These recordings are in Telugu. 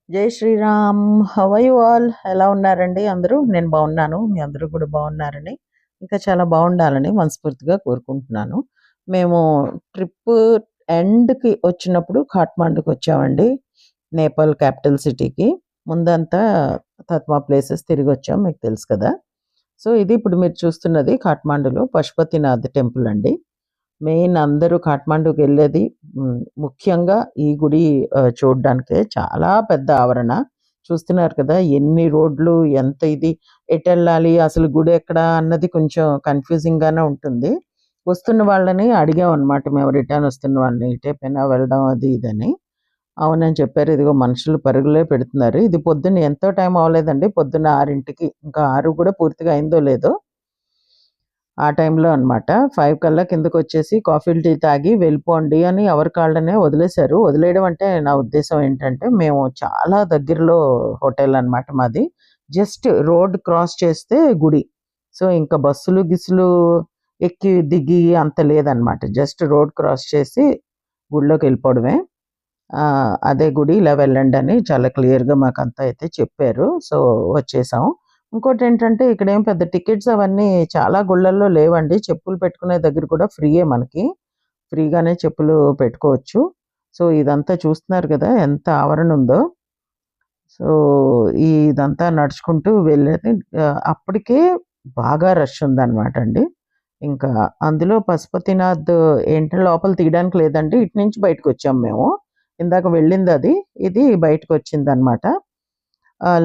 జై Shri Ram. How are you all? ఎలా ఉన్నారండి అందరూ? నేను బాగున్నాను. మీ అందరూ కూడా బాగున్నారని, ఇంకా చాలా బాగుండాలని మనస్ఫూర్తిగా కోరుకుంటున్నాను. మేము ట్రిప్ ఎండ్‌కి వచ్చినప్పుడు ఖాట్మాండుకి వచ్చామండి. నేపాల్ క్యాపిటల్ సిటీకి. ముందంతా తత్మా ప్లేసెస్ తిరిగొచ్చాం. మీకు తెలుసు కదా! సో, ఇది ఇప్పుడు మీరు చూస్తున్నది ఖాట్మాండులో పశుపతినాథ్ టెంపుల్ అండి. మెయిన్ అందరూ కాఠ్మండూకెళ్ళేది ముఖ్యంగా ఈ గుడి చూడ్డానికే. చాలా పెద్ద ఆవరణ. చూస్తున్నారు కదా! ఎన్ని రోడ్లు, ఎంత ఇది, ఎటెళ్ళాలి, అసలు గుడెక్కడ అన్నది కొంచెం కన్‌ఫ్యూజింగ్‌గానే ఉంటుంది. వస్తున్న వాళ్ళని అడిగామనమాట మేము, రిటర్న్ వస్తున్న వాళ్ళని, ఇటేపైనా వెళ్ళడం అది ఇదని. అవునని చెప్పారు. ఇదిగో మనుషులు పరుగులే పెడుతున్నారు. ఇది పొద్దున్న ఎంతో టైం అవ్వలేదండి. పొద్దున్న 6కి, ఇంకా 6 కూడా పూర్తిగా అయిందో లేదో ఆ టైంలో అనమాట. 5 కల్లా కిందకొచ్చేసి కాఫీలు, టీ తాగి వెళ్ళిపోండి అని ఎవరి కాళ్ళనే వదిలేశారు. వదిలేయడం అంటే నా ఉద్దేశ్యం ఏంటంటే, మేము చాలా దగ్గరలో హోటల్ అనమాట మాది. జస్ట్ రోడ్ క్రాస్ చేస్తే గుడి. సో, ఇంకా బస్సులు, గిస్సులు ఎక్కి, దిగి అంత లేదనమాట. జస్ట్ రోడ్ క్రాస్ చేసి గుడిలోకెళ్ళిపోవడమే. అదే గుడి, ఇలా వెళ్ళండని చాలా క్లియర్‌గా మాకంతా అయితే చెప్పారు. సో, వచ్చేసాం. ఇంకోటేంటంటే ఇక్కడేం పెద్ద టికెట్స్ అవన్నీ చాలా గుళ్ళల్లో లేవండి. చెప్పులు పెట్టుకునే దగ్గర కూడా ఫ్రీయే మనకి. ఫ్రీగానే చెప్పులు పెట్టుకోవచ్చు. సో, ఇదంతా చూస్తున్నారు కదా! ఎంత ఆవరణ ఉందో. సో, ఇదంతా నడుచుకుంటూ వెళ్ళేది. అప్పటికే బాగా రష్ ఉందనమాట అండి. ఇంకా అందులో పశుపతినాథ్ ఏంటి, లోపల తీయడానికి లేదండి. ఇటు నుంచి బయటకొచ్చాం మేము. ఇందాక వెళ్ళిందది. ఇది బయటకొచ్చిందనమాట.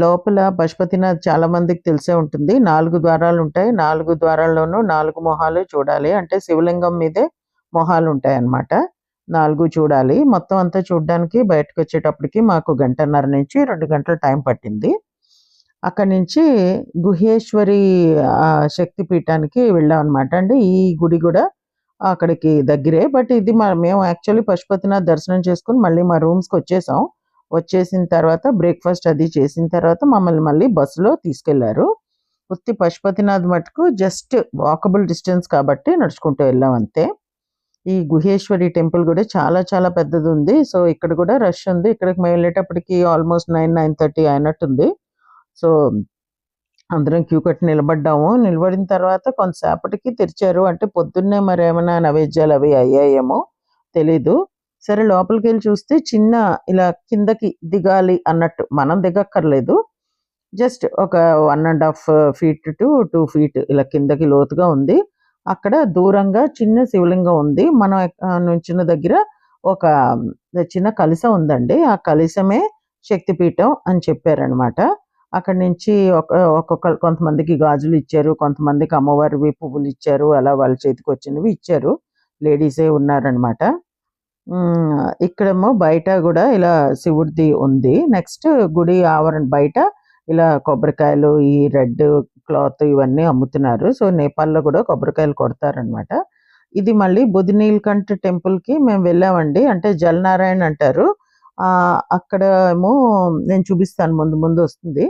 లోపల పశుపతినాథ్ చాలా మందికి తెలిసే ఉంటుంది. 4 ద్వారాలుంటాయి. 4 ద్వారాల్లోనూ 4 మొహాలు చూడాలి. అంటే శివలింగం మీదే మొహాలుంటాయన్నమాట. 4 చూడాలి. మొత్తం అంతా చూడ్డానికి బయటకొచ్చేటప్పటికి మాకు గంటన్నర నుంచి 2 గంటలు టైం పట్టింది. అక్కడి నుంచి గుహేశ్వరి శక్తి పీఠానికి వెళ్ళామనమాట అండి. ఈ గుడి గూడా అక్కడికి దగ్గరే. బట్ ఇది మేము యాక్చువల్లీ పశుపతినాథ్ దర్శనం చేసుకొని మళ్ళీ మా రూమ్స్‌కొచ్చేసాం. వచ్చేసిన తర్వాత బ్రేక్‌ఫాస్ట్ అది చేసిన తర్వాత మమ్మల్ని మళ్ళీ బస్సులో తీసుకెళ్లారు. ఉత్తి పశుపతినాథ్ మటుకు జస్ట్ వాకబుల్ డిస్టెన్స్ కాబట్టి నడుచుకుంటూ వెళ్ళాం అంతే. ఈ గుహేశ్వరి టెంపుల్ గూడా చాలా చాలా పెద్దదుంది. సో, ఇక్కడ గూడా రష్ ఉంది. ఇక్కడికి మేము వెళ్ళేటప్పటికి ఆల్‌మోస్ట్ 9:30 అయినట్టుంది. సో, అందరం క్యూ కట్టి నిలబడ్డాము. నిలబడిన తర్వాత కొంతసేపటికి తెరిచారు. అంటే పొద్దున్నే మరేమన్నా నైవేద్యాలు అవి అయ్యాయేమో తెలీదు. సరే లోపలికెళ్ళి చూస్తే చిన్న ఇలా కిందకి దిగాలి అన్నట్టు. మనం దిగక్కర్లేదు. జస్ట్ ఒక 1½ ఫీట్ టు 2 ఫీట్ ఇలా కిందకి లోతుగా ఉంది. అక్కడ దూరంగా చిన్న శివలింగం ఉంది. మనం నుంచున్న దగ్గర ఒక చిన్న కలశం ఉందండి. ఆ కలశమే శక్తిపీఠం అని చెప్పారనమాట. అక్కడి నుంచి ఒక్కొక్కళ్ళు కొంతమందికి గాజులిచ్చారు. కొంతమందికి అమ్మవారివి పువ్వులిచ్చారు. అలా వాళ్ళ చేతికొచ్చినవి ఇచ్చారు. లేడీసే ఉన్నారనమాట. ఇక్కడేమో బయట గూడా ఇలా శివుడిది ఉంది. నెక్స్ట్ గుడి ఆవరణ బయట ఇలా కొబ్బరికాయలు, ఈ రెడ్ క్లాత్ ఇవన్నీ అమ్ముతున్నారు. సో, నేపాల్‌లో గూడా కొబ్బరికాయలు కొడతారనమాట. ఇది మళ్ళీ బుధనీలకంఠ్ టెంపుల్‌కి మేము వెళ్ళామండి. అంటే జలనారాయణ అంటారు. అక్కడ ఏమో నేను చూపిస్తాను, ముందు ముందు వస్తుంది.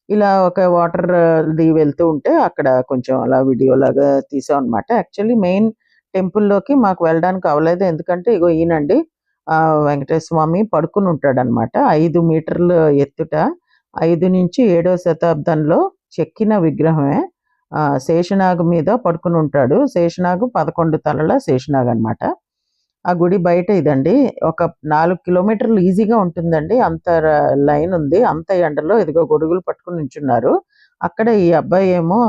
ఇలా ఒక వాటర్‌ది వెళ్తూ ఉంటే అక్కడ కొంచెం అలా వీడియోలాగా తీసామనమాట. యాక్చువల్లీ మెయిన్ టెంపుల్‌లోకి మాకు వెళ్ళడానికి అవ్వలేదు. ఎందుకంటే ఇగో ఈయనండి, వెంకటేశ్వర స్వామి పడుకుని ఉంటాడనమాట. 5 మీటర్ల ఎత్తుట. 5-7వ శతాబ్దంలో చెక్కిన విగ్రహమే. శేషనాగు మీద పడుకుని ఉంటాడు. శేషనాగు 11 తలల శేషనాగనమాట. ఆ గుడి బయట ఇదండి. ఒక 4 కిలోమీటర్లు ఈజీగా ఉంటుందండి. అంత లైన్ ఉంది. అంత ఎండలో ఇదిగో గొడుగులు పట్టుకొని నించున్నారు. అక్కడ ఈ అబ్బాయి ఏమో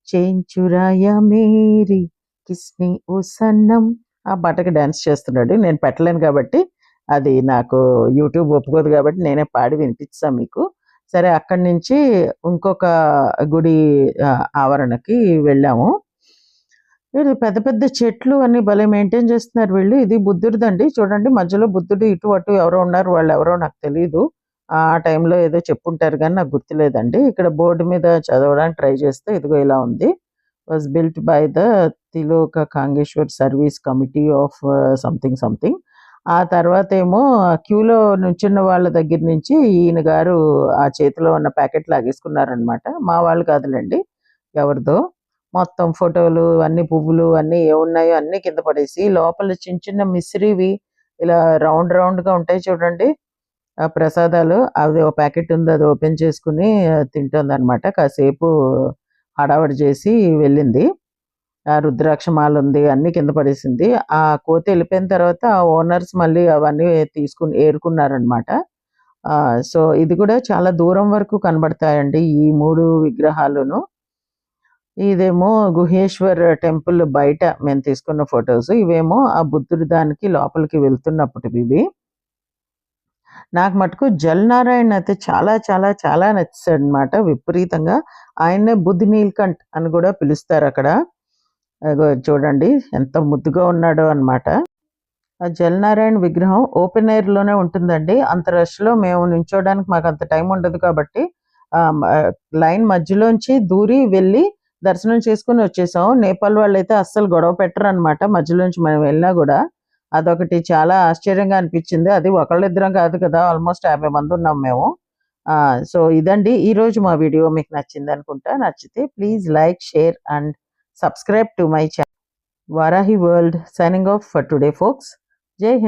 చేయించురాయ మేరీ కిస్ని ఓ సన్నం ఆ పాటకి డాన్స్ చేస్తున్నాడు. నేను పెట్టలేను కాబట్టి, అది నాకు యూట్యూబ్ ఒప్పుకోదు కాబట్టి నేనే పాడి వినిపిస్తా మీకు. సరే, అక్కడి నుంచి ఇంకొక గుడి ఆవరణకి వెళ్ళాము. ఇది పెద్ద పెద్ద చెట్లు అన్నీ భలే మెయింటైన్ చేస్తున్నారు వీళ్ళు. ఇది బుద్ధుడిదండి. చూడండి, మధ్యలో బుద్ధుడు ఇటు అటు ఎవరో ఉన్నారు. వాళ్ళెవరో నాకు తెలీదు. ఆ టైంలో ఏదో చెప్పుంటారు గానీ నాకు గుర్తులేదండి. ఇక్కడ బోర్డ్ మీద చదవడానికి ట్రై చేస్తే ఇదిగో ఇలా ఉంది. Was built by the Tiloka Kangeshwar service committee of something something. ఆ తర్వాతేమో క్యూలో నుంచున్న వాళ్ళ దగ్గర నుంచి ఈయన గారు ఆ చేతిలో ఉన్న ప్యాకెట్ లాగేసుకున్నారనమాట. మా వాళ్ళు కాదులెండి, ఎవరిదో. మొత్తం ఫోటోలు అన్నీ, పువ్వులు అన్నీ ఏవున్నాయో అన్నీ కింద పడేసి, లోపల చిన్న చిన్న మిసిరివి ఇలా రౌండ్ రౌండ్‌గా ఉంటాయి చూడండి. ప్రసాదాలు అది ఓ ప్యాకెట్ ఉంది. అది ఓపెన్ చేసుకొని తింటోందనమాట. కాసేపు హడావిడి చేసి వెళ్ళింది. ఆ రుద్రాక్ష మాల ఉంది. అన్నీ కింద పడేసింది. ఆ కోతి ఎళ్ళిపోయిన తర్వాత ఆ ఓనర్స్ మళ్ళీ అవన్నీ తీసుకొని ఏరుకున్నారనమాట. సో, ఇది కూడా చాలా దూరం వరకు కనబడతాయండి ఈ 3 విగ్రహాలును. ఇదేమో గుహేశ్వర్ టెంపుల్ బయట మేము తీసుకున్న ఫోటోస్. ఇవేమో ఆ బుద్ధుడి దానికి లోపలికి వెళ్తున్నప్పుటివివి. నాకు మటుకు జలనారాయణ అయితే చాలా చాలా చాలా నచ్చేసాడనమాట విపరీతంగా. ఆయన్నే బుద్ధ్ నీల్కంఠ్ అని కూడా పిలుస్తారక్కడ. అగో చూడండి ఎంత ముద్దుగా ఉన్నాడో అనమాట. ఆ జలనారాయణ విగ్రహం ఓపెన్ ఎయిర్‌లోనే ఉంటుందండి. అంత రష్‌లో మేము నించోడానికి మాకంత టైం ఉండదు కాబట్టి లైన్ మధ్యలోంచి దూరి వెళ్ళి దర్శనం చేసుకొని వచ్చేసాం. నేపాల్ వాళ్ళైతే అస్సలు గొడవ పెట్టరనమాట. మధ్యలోంచి మనం వెళ్ళినా గూడా. అదొకటి చాలా ఆశ్చర్యంగా అనిపించింది. అది ఒకళ్ళిద్దరం కాదు కదా! ఆల్‌మోస్ట్ 50 మందున్నాం మేము. సో, ఇదండి ఈరోజు మా వీడియో మీకు నచ్చిందనుకుంటా. నచ్చితే please like, share and subscribe to my channel. Varahi World signing off for today, folks. Jai Hind.